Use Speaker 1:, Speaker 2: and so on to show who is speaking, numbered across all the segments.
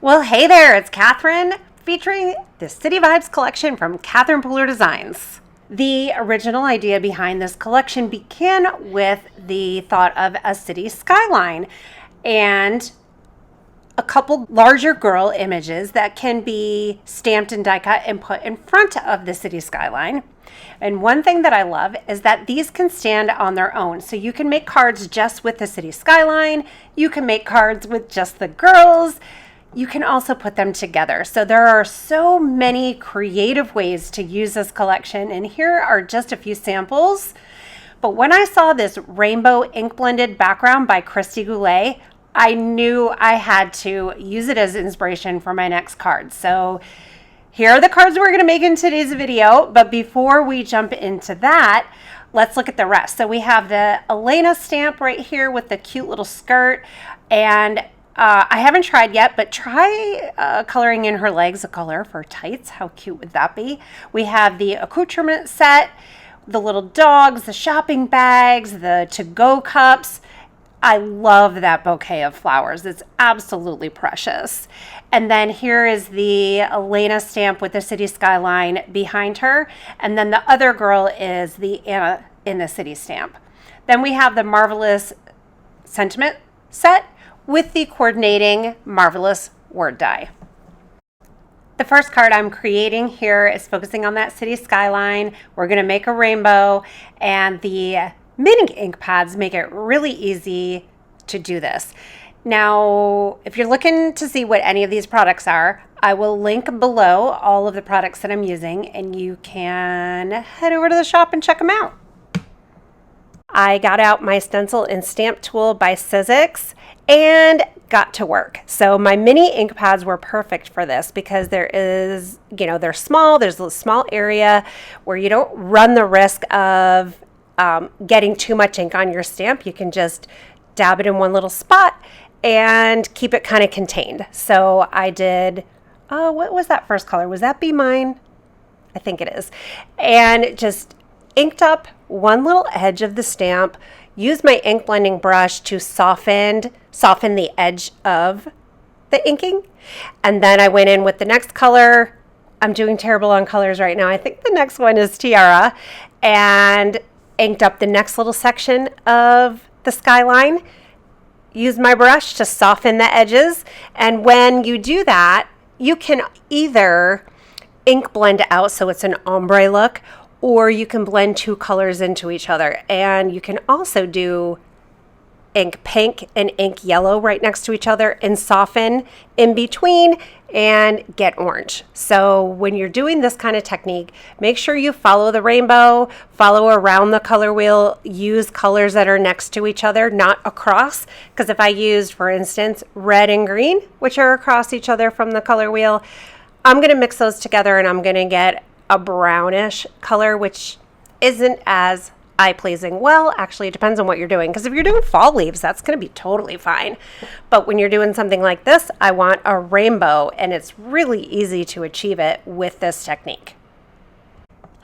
Speaker 1: Well, hey there, it's Catherine featuring the City Vibes collection from Catherine Pooler Designs. The original idea behind this collection began with the thought of a city skyline and a couple larger girl images that can be stamped and die cut and put in front of the city skyline. And one thing that I love is that these can stand on their own. So you can make cards just with the city skyline. You can make cards with just the girls. You can also put them together. So there are so many creative ways to use this collection. And here are just a few samples. But when I saw this rainbow ink blended background by Christy Goulet, I knew I had to use it as inspiration for my next card. So here are the cards we're going to make in today's video. But before we jump into that, let's look at the rest. So we have the Alana stamp right here with the cute little skirt. And I haven't tried yet, but try coloring in her legs a color for tights. How cute would that be? We have the accoutrement set, the little dogs, the shopping bags, the to-go cups. I love that bouquet of flowers. It's absolutely precious. And then here is the Alana stamp with the city skyline behind her. And then the other girl is the Anna in the city stamp. Then we have the Marvelous sentiment set with the coordinating Marvelous word die. The first card I'm creating here is focusing on that city skyline. We're going to make a rainbow, and the mini ink pads make it really easy to do this. Now, if you're looking to see what any of these products are, I will link below all of the products that I'm using, and you can head over to the shop and check them out. I got out my stencil and stamp tool by Sizzix and got to work. So my mini ink pads were perfect for this because there is, they're small. There's a small area where you don't run the risk of getting too much ink on your stamp. You can just dab it in one little spot and keep it kind of contained. So I did, what was that first color? Was that Be Mine? I think it is. And just inked up one little edge of the stamp, used my ink blending brush to soften the edge of the inking. And then I went in with the next color. I'm doing terrible on colors right now. I think the next one is Tiara, and inked up the next little section of the skyline. Use my brush to soften the edges. And when you do that, you can either ink blend out so it's an ombre look, or you can blend two colors into each other. And you can also do ink pink and ink yellow right next to each other and soften in between and get orange. So when you're doing this kind of technique, make sure you follow the rainbow, follow around the color wheel, use colors that are next to each other, not across. Because if I used, for instance, red and green, which are across each other from the color wheel, I'm going to mix those together and I'm going to get a brownish color, which isn't as eye-pleasing. Well, actually, it depends on what you're doing, because if you're doing fall leaves, that's going to be totally fine. But when you're doing something like this, I want a rainbow, and it's really easy to achieve it with this technique.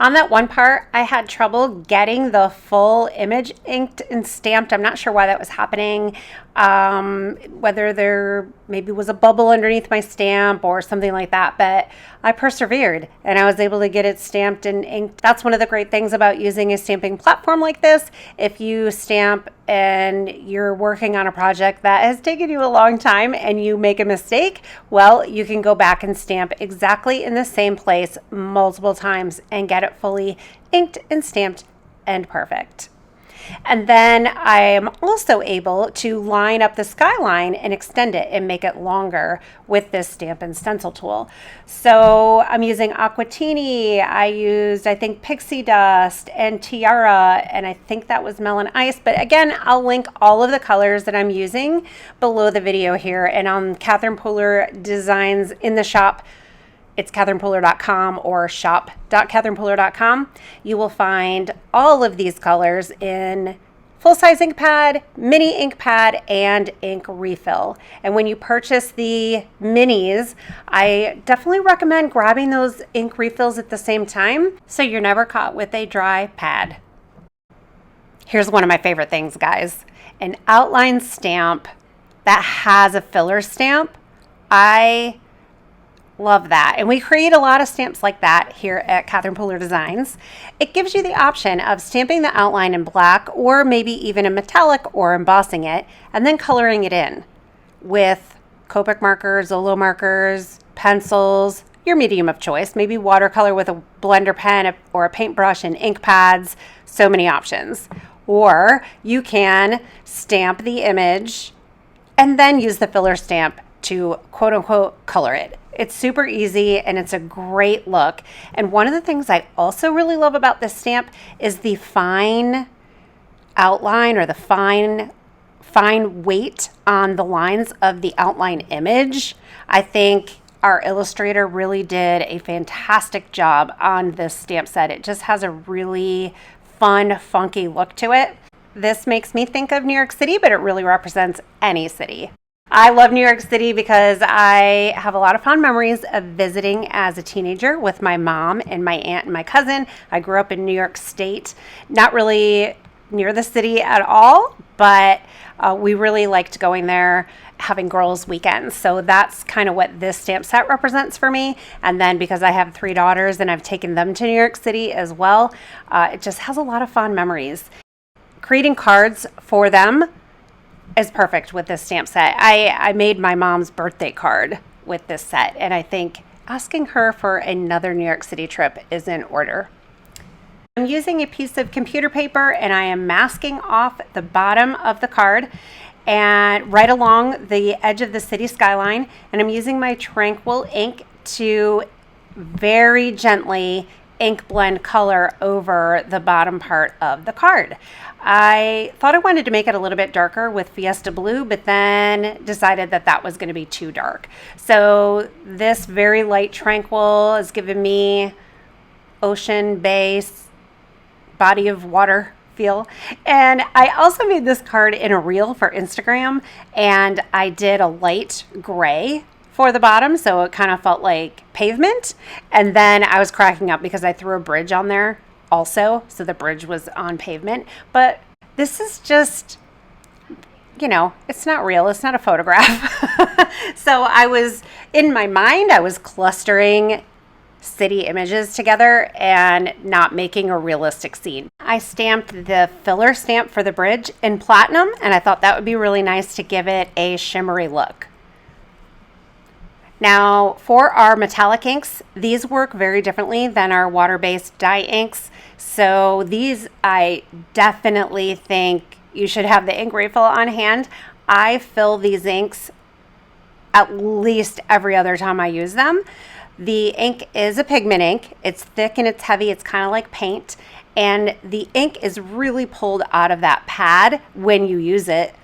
Speaker 1: On that one part, I had trouble getting the full image inked and stamped. I'm not sure why that was happening. Whether there maybe was a bubble underneath my stamp or something like that, but I persevered and I was able to get it stamped and inked. That's one of the great things about using a stamping platform like this. If you stamp and you're working on a project that has taken you a long time and you make a mistake, well, you can go back and stamp exactly in the same place multiple times and get it fully inked and stamped and perfect. And then I am also able to line up the skyline and extend it and make it longer with this stamp and stencil tool. So I'm using Aquatini. I used, I think, Pixie Dust and Tiara, and I think that was Melon Ice. But again, I'll link all of the colors that I'm using below the video here, and on Catherine Pooler Designs in the shop. It's catherinepooler.com or shop.catherinepooler.com. You will find all of these colors in full-size ink pad, mini ink pad, and ink refill. And when you purchase the minis, I definitely recommend grabbing those ink refills at the same time so you're never caught with a dry pad. Here's one of my favorite things, guys. An outline stamp that has a filler stamp I love that. And we create a lot of stamps like that here at Catherine Pooler Designs. It gives you the option of stamping the outline in black or maybe even in metallic or embossing it and then coloring it in with Copic markers, Zolo markers, pencils, your medium of choice, maybe watercolor with a blender pen or a paintbrush and ink pads, so many options. Or you can stamp the image and then use the filler stamp to quote unquote color it. It's super easy and it's a great look. And one of the things I also really love about this stamp is the fine outline or the fine weight on the lines of the outline image. I think our illustrator really did a fantastic job on this stamp set. It just has a really fun, funky look to it. This makes me think of New York City, but it really represents any city. I love New York City because I have a lot of fond memories of visiting as a teenager with my mom and my aunt and my cousin. I grew up in New York State, not really near the city at all, but we really liked going there, having girls' weekends. So that's kind of what this stamp set represents for me. And then because I have 3 daughters and I've taken them to New York City as well, it just has a lot of fond memories. Creating cards for them is perfect with this stamp set. I made my mom's birthday card with this set, and I think asking her for another New York City trip is in order. I'm using a piece of computer paper and I am masking off the bottom of the card and right along the edge of the city skyline, and I'm using my Tranquil ink to very gently ink blend color over the bottom part of the card. I thought I wanted to make it a little bit darker with Fiesta Blue, but then decided that that was going to be too dark. So this very light Tranquil is giving me ocean base, body of water feel. And I also made this card in a reel for Instagram, and I did a light gray for the bottom, so it kind of felt like pavement. And then I was cracking up because I threw a bridge on there also, so the bridge was on pavement. But this is just, you know, it's not real, it's not a photograph. So I was, in my mind, I was clustering city images together and not making a realistic scene. I stamped the filler stamp for the bridge in platinum, and I thought that would be really nice to give it a shimmery look. Now, for our metallic inks, these work very differently than our water-based dye inks. So these, I definitely think you should have the ink refill on hand. I fill these inks at least every other time I use them. The ink is a pigment ink. It's thick and it's heavy. It's kind of like paint. And the ink is really pulled out of that pad when you use it.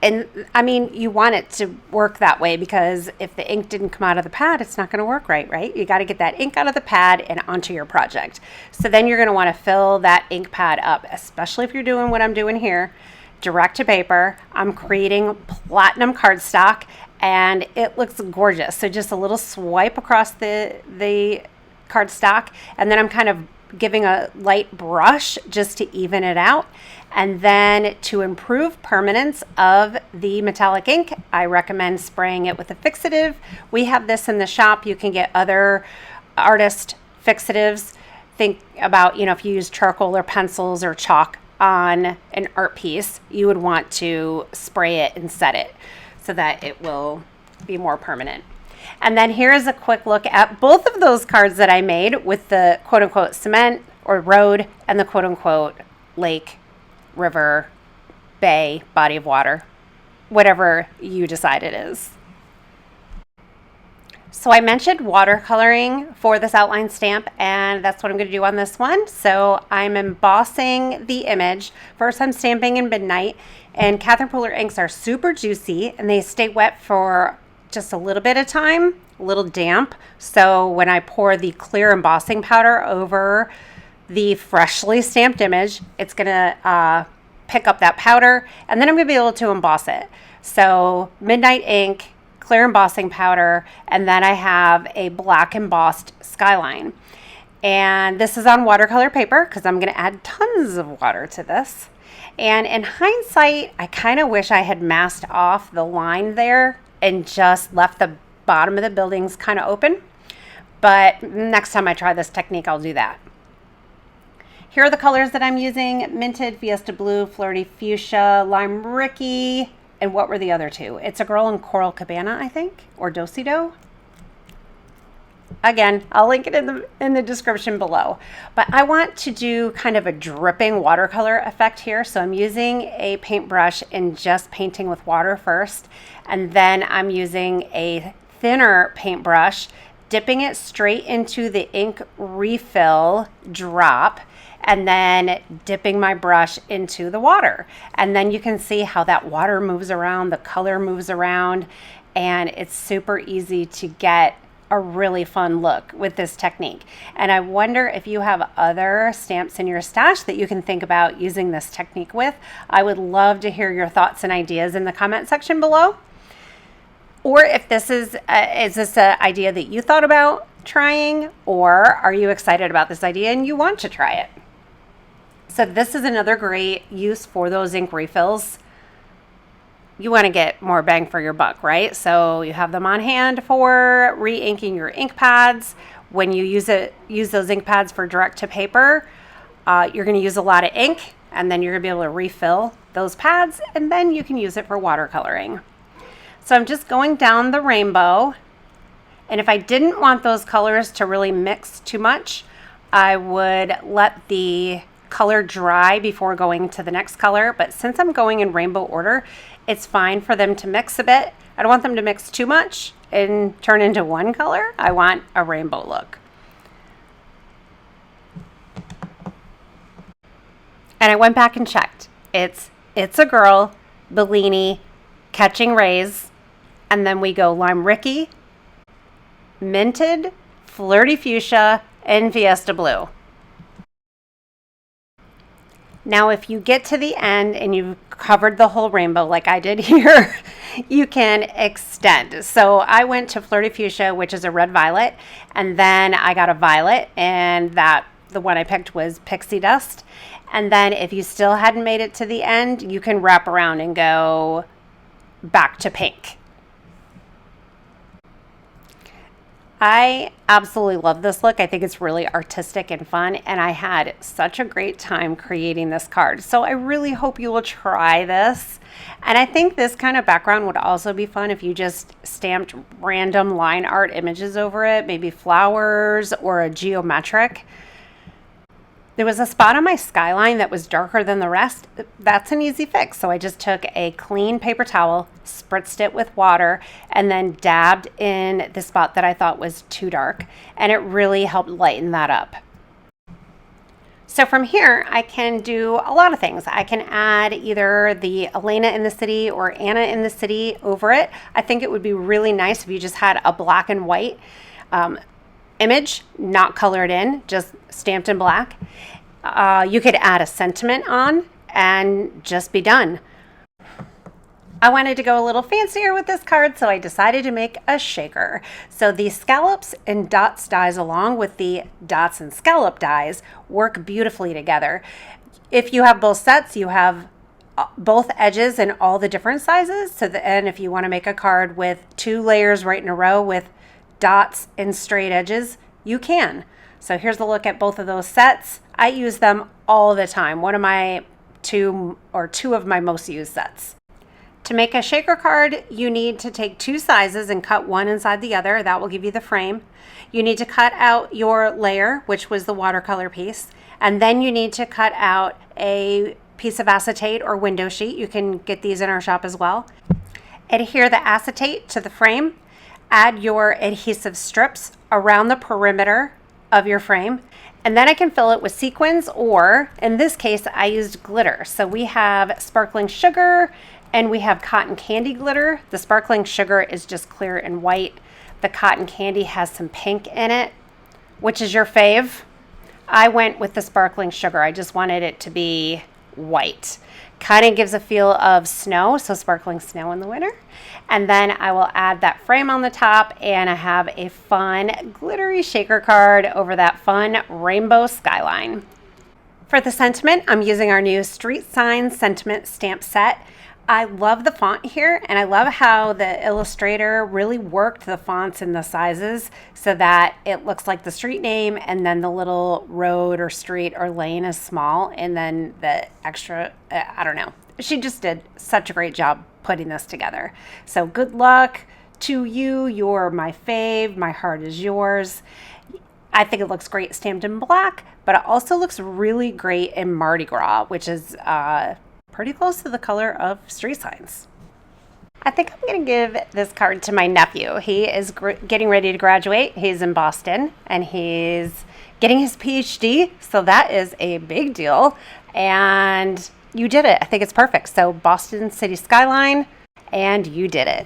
Speaker 1: And I mean, you want it to work that way because if the ink didn't come out of the pad, it's not going to work right? You got to get that ink out of the pad and onto your project. So then you're going to want to fill that ink pad up, especially if you're doing what I'm doing here, direct to paper. I'm creating platinum cardstock and it looks gorgeous. So just a little swipe across the cardstock, and then I'm kind of giving a light brush just to even it out. And then to improve permanence of the metallic ink, I recommend spraying it with a fixative. We have this in the shop. You can get other artist fixatives. Think about, you know, if you use charcoal or pencils or chalk on an art piece, you would want to spray it and set it so that it will be more permanent. And then here's a quick look at both of those cards that I made with the quote-unquote cement or road and the quote-unquote lake, river, bay, body of water, whatever you decide it is. So I mentioned watercoloring for this outline stamp, and that's what I'm going to do on this one. So I'm embossing the image. First, I'm stamping in Midnight, and Catherine Pooler inks are super juicy, and they stay wet for just a little bit of time, a little damp. So when I pour the clear embossing powder over the freshly stamped image, it's going to pick up that powder, and then I'm going to be able to emboss it. So Midnight ink, clear embossing powder, and then I have a black embossed skyline. And this is on watercolor paper because I'm going to add tons of water to this. And in hindsight, I kind of wish I had masked off the line there and just left the bottom of the building's kind of open. But next time I try this technique, I'll do that. Here are the colors that I'm using: Minted, Fiesta Blue, Flirty, Fuchsia, Lime Ricky, and what were the other two? It's a Girl in Coral Cabana, I think, or Do-Si-Do. Again, I'll link it in the description below. But I want to do kind of a dripping watercolor effect here. So I'm using a paintbrush and just painting with water first. And then I'm using a thinner paintbrush, dipping it straight into the ink refill drop, and then dipping my brush into the water. And then you can see how that water moves around, the color moves around, and it's super easy to get a really fun look with this technique. And I wonder if you have other stamps in your stash that you can think about using this technique with. I would love to hear your thoughts and ideas in the comment section below. Or if this is this an idea that you thought about trying, or are you excited about this idea and you want to try it? So this is another great use for those ink refills. You want to get more bang for your buck, right? So you have them on hand for re-inking your ink pads. When you use those ink pads for direct to paper, you're going to use a lot of ink, and then you're going to be able to refill those pads, and then you can use it for watercoloring. So I'm just going down the rainbow, and if I didn't want those colors to really mix too much, I would let the color dry before going to the next color. But since I'm going in rainbow order, it's fine for them to mix a bit. I don't want them to mix too much and turn into one color. I want a rainbow look. And I went back and checked. It's a Girl, Bellini, Catching Rays, and then we go Lime Ricky, Minted, Flirty Fuchsia, and Fiesta Blue. Now, if you get to the end and you've covered the whole rainbow like I did here, you can extend. So I went to Flirty Fuchsia, which is a red violet, and then I got a violet, and the one I picked was Pixie Dust. And then if you still hadn't made it to the end, you can wrap around and go back to pink. I absolutely love this look. I think it's really artistic and fun, and I had such a great time creating this card. So I really hope you will try this. And I think this kind of background would also be fun if you just stamped random line art images over it, maybe flowers or a geometric. There was a spot on my skyline that was darker than the rest. That's an easy fix. So I just took a clean paper towel, spritzed it with water, and then dabbed in the spot that I thought was too dark. And it really helped lighten that up. So from here, I can do a lot of things. I can add either the Alana in the City or Anna in the City over it. I think it would be really nice if you just had a black and white image, not colored in, just stamped in black. You could add a sentiment on and just be done. I wanted to go a little fancier with this card, so I decided to make a shaker. So the scallops and dots dies along with the dots and scallop dies work beautifully together. If you have both sets, you have both edges in all the different sizes. So and if you want to make a card with 2 layers right in a row with dots and straight edges, you can. So here's a look at both of those sets. I use them all the time. One of my two of my most used sets. To make a shaker card, you need to take 2 sizes and cut one inside the other. That will give you the frame. You need to cut out your layer, which was the watercolor piece, and then you need to cut out a piece of acetate or window sheet. You can get these in our shop as well. Adhere the acetate to the frame. Add your adhesive strips around the perimeter of your frame, and then I can fill it with sequins, or in this case I used glitter. So we have sparkling sugar and we have cotton candy glitter. The sparkling sugar is just clear and white. The cotton candy has some pink in it. Which is your fave? I went with the sparkling sugar. I just wanted it to be white. Kind of gives a feel of snow, so sparkling snow in the winter. And then I will add that frame on the top, and I have a fun glittery shaker card over that fun rainbow skyline. For the sentiment, I'm using our new Street Sign Sentiment Stamp Set. I love the font here, and I love how the illustrator really worked the fonts and the sizes so that it looks like the street name, and then the little road or street or lane is small, and then the extra, I don't know. She just did such a great job putting this together. So good luck to you. You're my fave. My heart is yours. I think it looks great stamped in black, but it also looks really great in Mardi Gras, which is pretty close to the color of street signs. I think I'm going to give this card to my nephew. He is getting ready to graduate. He's in Boston and he's getting his PhD. So that is a big deal. And you did it. I think it's perfect. So Boston City Skyline, and you did it.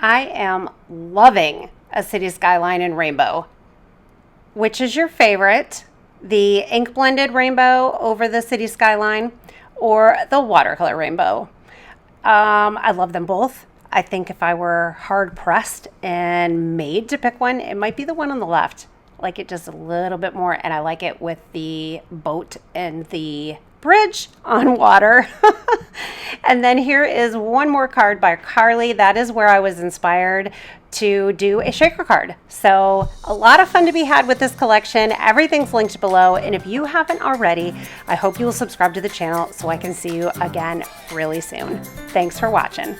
Speaker 1: I am loving a city skyline in rainbow. Which is your favorite? The ink blended rainbow over the city skyline or the watercolor rainbow? I love them both. I think if I were hard pressed and made to pick one, it might be the one on the left. I like it just a little bit more, and I like it with the boat and the bridge on water. And then here is one more card by Carly. That is where I was inspired to do a shaker card. So a lot of fun to be had with this collection. Everything's linked below, and if you haven't already, I hope you will subscribe to the channel so I can see you again really soon. Thanks for watching.